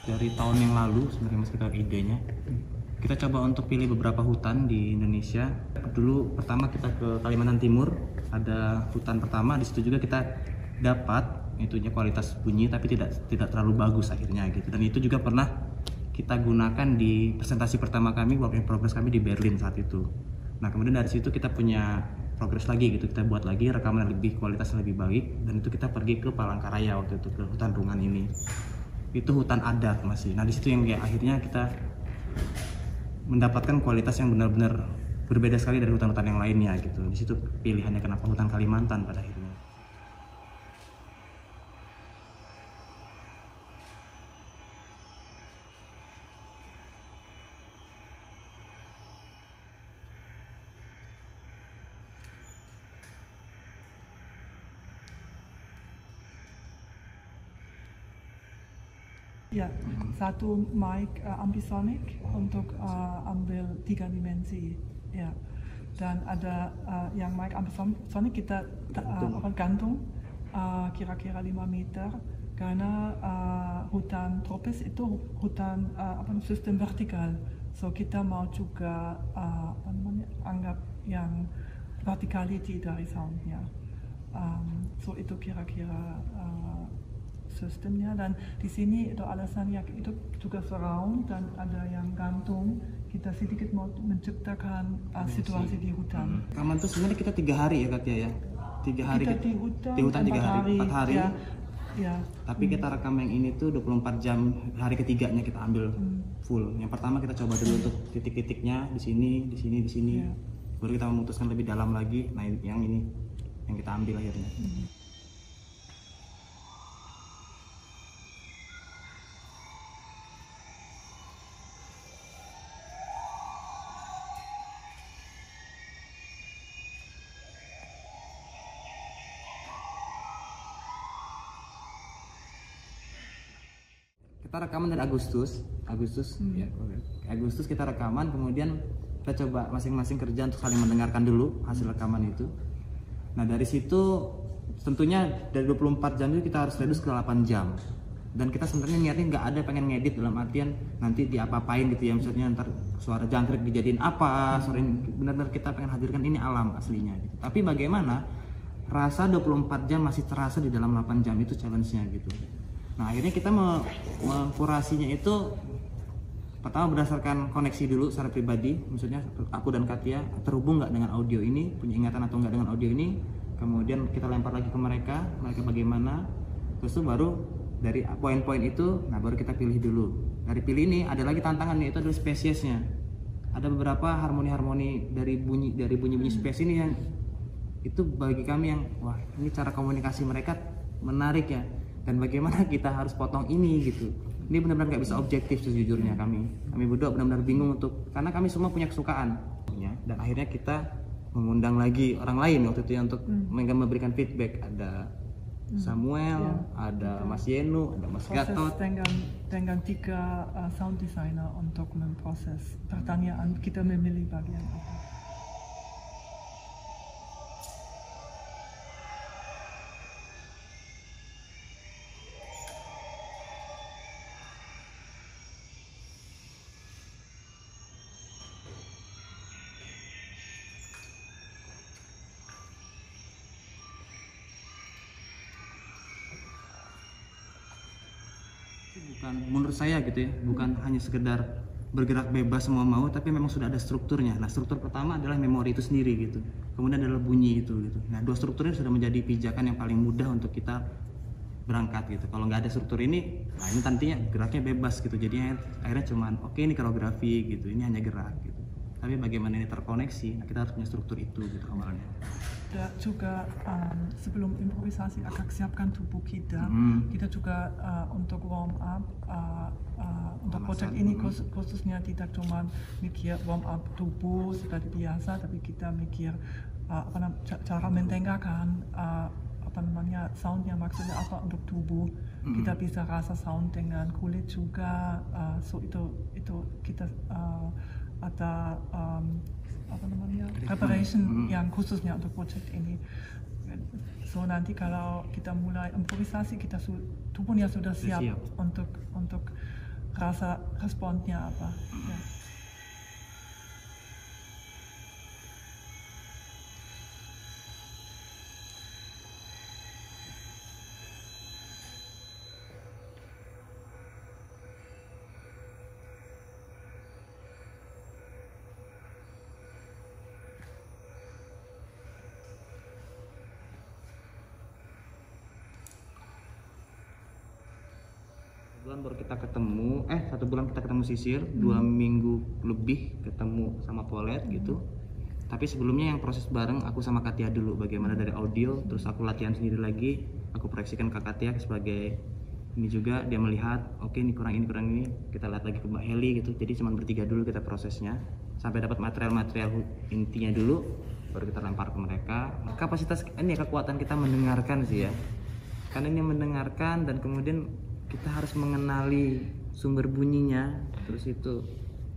dari tahun yang lalu sebenarnya sekitar idenya. Kita coba untuk pilih beberapa hutan di Indonesia. Dulu pertama kita ke Kalimantan Timur, ada hutan pertama. Di situ juga kita dapat itunya kualitas bunyi tapi tidak terlalu bagus akhirnya gitu. Dan itu juga pernah kita gunakan di presentasi pertama kami, work in progress kami di Berlin saat itu. Nah kemudian dari situ kita punya progres lagi gitu, kita buat lagi rekaman yang lebih kualitasnya lebih baik, dan itu kita pergi ke Palangkaraya waktu itu, ke hutan Rungan ini. Itu hutan adat masih. Nah di situ yang kayak akhirnya kita mendapatkan kualitas yang benar-benar berbeda sekali dari hutan-hutan yang lainnya gitu. Di situ pilihannya kenapa hutan Kalimantan pada akhirnya. Ya, satu mic ambisonic untuk ambil 3 dimensi. Ya, dan ada yang mic ambisonic kita gantung kira-kira 5 meter karena hutan tropis itu hutan sistem vertikal. So kita mau juga anggap yang verticality dari soundnya. So itu kira-kira sistemnya, dan di sini itu alasannya itu juga surround dan ada yang gantung. Kita sedikit mau menciptakan situasi di hutan. Rekaman itu sebenarnya kita 3 hari ya Katya ya, 3 hari kita di hutan 3 hari, 4 hari. Ya. Tapi kita rekam yang ini tuh 24 jam, hari ketiganya kita ambil full. Yang pertama kita coba dulu untuk titik-titiknya di sini, di sini, di sini. Baru kita memutuskan lebih dalam lagi. Nah yang ini yang kita ambil akhirnya. Kita rekaman dari Agustus ya, Agustus kita rekaman, kemudian kita coba masing-masing kerja untuk saling mendengarkan dulu hasil rekaman itu. Nah dari situ tentunya dari 24 jam itu kita harus reduce ke 8 jam, dan kita sebenarnya niatnya nggak ada pengen ngedit dalam artian nanti diapa-apain gitu ya, misalnya ntar suara jangkrik dijadiin apa, suara benar-benar kita pengen hadirkan ini alam aslinya gitu. Tapi bagaimana rasa 24 jam masih terasa di dalam 8 jam, itu challenge-nya gitu. Nah akhirnya kita mengkurasinya itu pertama berdasarkan koneksi dulu secara pribadi, maksudnya aku dan Katya terhubung nggak dengan audio ini, punya ingatan atau nggak dengan audio ini. Kemudian kita lempar lagi ke mereka bagaimana, terus itu baru dari poin-poin itu, nah baru kita pilih dulu. Dari pilih ini ada lagi tantangannya, itu adalah spesiesnya. Ada beberapa harmoni-harmoni dari bunyi-bunyi spesies ini yang itu bagi kami yang wah ini cara komunikasi mereka menarik ya. Dan bagaimana kita harus potong ini gitu. Ini benar-benar nggak bisa objektif sejujurnya kami berdua benar-benar bingung karena kami semua punya kesukaan ya. Dan akhirnya kita mengundang lagi orang lain waktu itu ya untuk memberikan feedback. Ada Samuel, ada Mas Yenu, ada Mas Gatot. Dengan 3 sound designer untuk memproses pertanyaan, kita memilih bagian apa. Bukan, menurut saya gitu ya, bukan hanya sekedar bergerak bebas semua mau, tapi memang sudah ada strukturnya. Nah struktur pertama adalah memori itu sendiri gitu, kemudian adalah bunyi itu gitu. Nah 2 struktur ini sudah menjadi pijakan yang paling mudah untuk kita berangkat gitu. Kalau nggak ada struktur ini, nah ini nantinya geraknya bebas gitu, jadinya akhirnya cuman oke, ini koreografi gitu, ini hanya gerak gitu. Tapi bagaimana ini terkoneksi, nah kita harus punya struktur itu gitu awalnya. Juga sebelum improvisasi akan siapkan tubuh kita. Kita juga untuk warm up untuk proyek ini khususnya tidak cuma mikir warm up tubuh seperti biasa, tapi kita mikir cara mendengarkan soundnya, maksudnya apa untuk tubuh. Kita bisa rasa sound dengan kulit juga. So itu kita ada preparation yang khususnya untuk proyek ini. So nanti kalau kita mulai improvisasi, kita tubuhnya sudah siap untuk rasa responnya apa. Ya. Bulan baru kita ketemu, 1 bulan kita ketemu Sisil, 2 minggu lebih ketemu sama Polet gitu. Tapi sebelumnya yang proses bareng aku sama Katia dulu, bagaimana dari audio, terus aku latihan sendiri lagi, aku proyeksikan ke Katia sebagai ini juga, dia melihat, oke ini kurang ini, kita lihat lagi ke Mbak Heli gitu. Jadi cuma bertiga dulu kita prosesnya, sampai dapat material-material intinya dulu, baru kita lempar ke mereka. Kapasitas ini kekuatan kita mendengarkan sih ya, karena ini mendengarkan dan kemudian kita harus mengenali sumber bunyinya, terus itu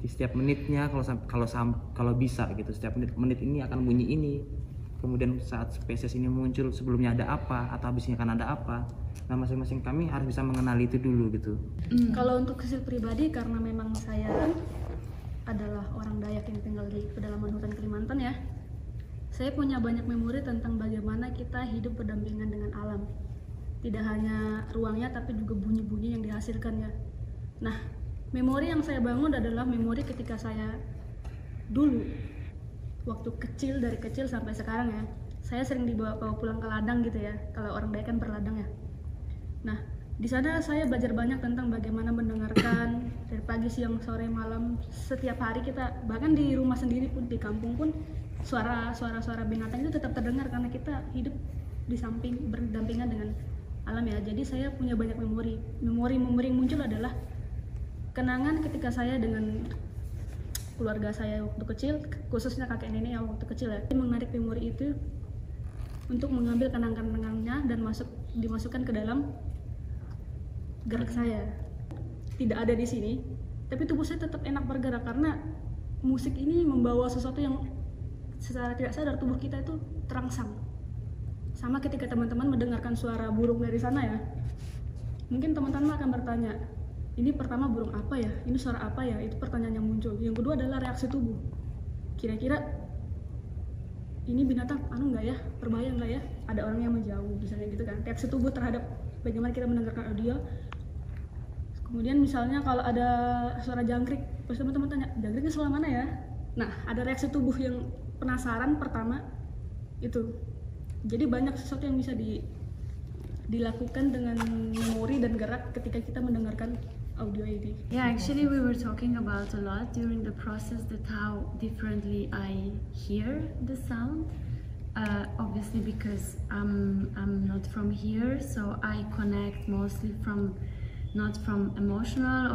di setiap menitnya kalau bisa gitu, setiap menit ini akan bunyi ini, kemudian saat spesies ini muncul sebelumnya ada apa atau habisnya akan ada apa. Nah masing-masing kami harus bisa mengenali itu dulu gitu. Kalau untuk Sisil pribadi, karena memang saya adalah orang Dayak yang tinggal di pedalaman hutan Kalimantan ya, saya punya banyak memori tentang bagaimana kita hidup berdampingan dengan alam. Tidak hanya ruangnya tapi juga bunyi-bunyi yang dihasilkannya. Nah, memori yang saya bangun adalah memori ketika saya dulu waktu kecil, dari kecil sampai sekarang ya, saya sering dibawa pulang ke ladang gitu ya, kalau orang Dayak kan berladang ya. Nah, di sana saya belajar banyak tentang bagaimana mendengarkan dari pagi, siang, sore, malam, setiap hari kita, bahkan di rumah sendiri pun, di kampung pun suara binatang itu tetap terdengar karena kita hidup di samping berdampingan dengan alam ya. Jadi saya punya banyak memori yang muncul adalah kenangan ketika saya dengan keluarga saya waktu kecil, khususnya kakek nenek yang waktu kecil ya, menarik memori itu untuk mengambil kenang-kenangannya dan dimasukkan ke dalam gerak saya. Tidak ada di sini, tapi tubuh saya tetap enak bergerak karena musik ini membawa sesuatu yang secara tidak sadar tubuh kita itu terangsang. Sama ketika teman-teman mendengarkan suara burung dari sana ya, mungkin teman-teman akan bertanya, ini pertama burung apa ya, ini suara apa ya, itu pertanyaan yang muncul. Yang kedua adalah reaksi tubuh, kira-kira ini binatang nggak ya, berbahaya nggak ya, ada orang yang menjauh misalnya gitu kan. Reaksi tubuh terhadap bagaimana kita mendengarkan audio. Kemudian misalnya kalau ada suara jangkrik, pasti teman-teman tanya, jangkriknya sebelah mana ya. Nah, ada reaksi tubuh yang penasaran pertama itu. Jadi banyak sesuatu yang bisa dilakukan dengan memori dan gerak ketika kita mendengarkan audio ini. Yeah, actually we were talking about a lot during the process that how differently I hear the sound. Obviously because I'm not from here, so I connect mostly not from emotional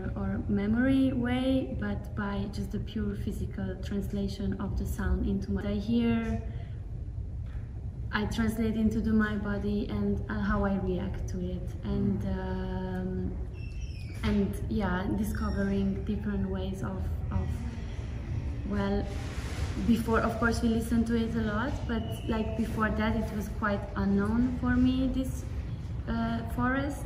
or memory way, but by just the pure physical translation of the sound into my. I translate into my body and how I react to it, and yeah, discovering different ways of well, before of course we listened to it a lot, but like before that it was quite unknown for me, this forest.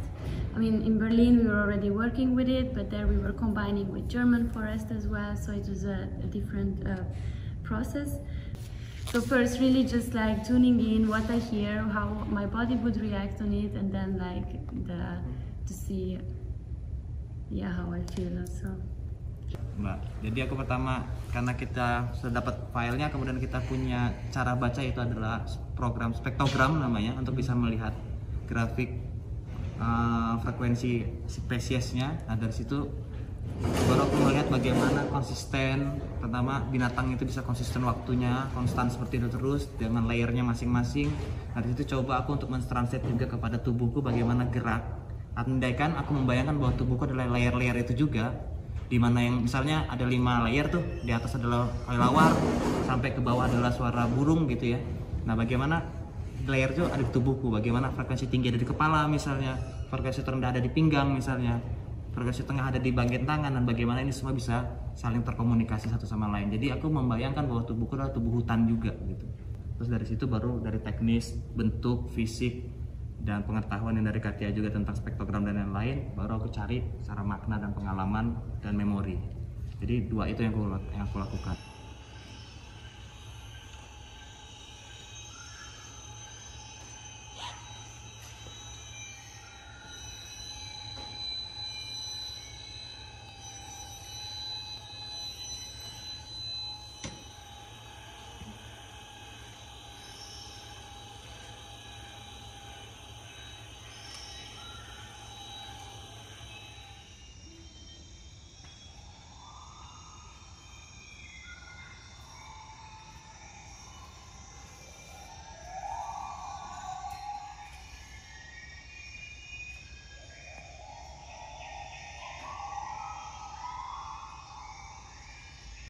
I mean, in Berlin we were already working with it, but there we were combining with German forest as well, so it was a different process. So first really just like tuning in what I hear, how my body would react on it, and then like to see how I feel also. Mbak, jadi aku pertama, karena kita sudah dapat filenya, kemudian kita punya cara baca, itu adalah program spektrogram namanya, untuk bisa melihat grafik frekuensi spesiesnya. Nah dari situ baru aku melihat bagaimana konsisten, pertama binatang itu bisa konsisten waktunya, konstan seperti itu terus dengan layernya masing-masing. Nah dari situ coba aku untuk mentranslate juga kepada tubuhku bagaimana gerak. Andaikan aku membayangkan bahwa tubuhku adalah layer-layer itu juga, dimana yang misalnya ada 5 layer tuh, di atas adalah kelelawar, sampai ke bawah adalah suara burung gitu ya. Nah bagaimana layer itu ada di tubuhku, bagaimana frekuensi tinggi ada di kepala misalnya, frekuensi terendah ada di pinggang misalnya, frekuensi tengah ada di bagian tangan, dan bagaimana ini semua bisa saling terkomunikasi satu sama lain. Jadi aku membayangkan bahwa tubuhku adalah tubuh hutan juga gitu. Terus dari situ baru dari teknis, bentuk, fisik, dan pengetahuan yang dari Katia juga tentang spektrogram dan lain-lain, baru aku cari secara makna dan pengalaman dan memori. Jadi dua itu yang aku lakukan.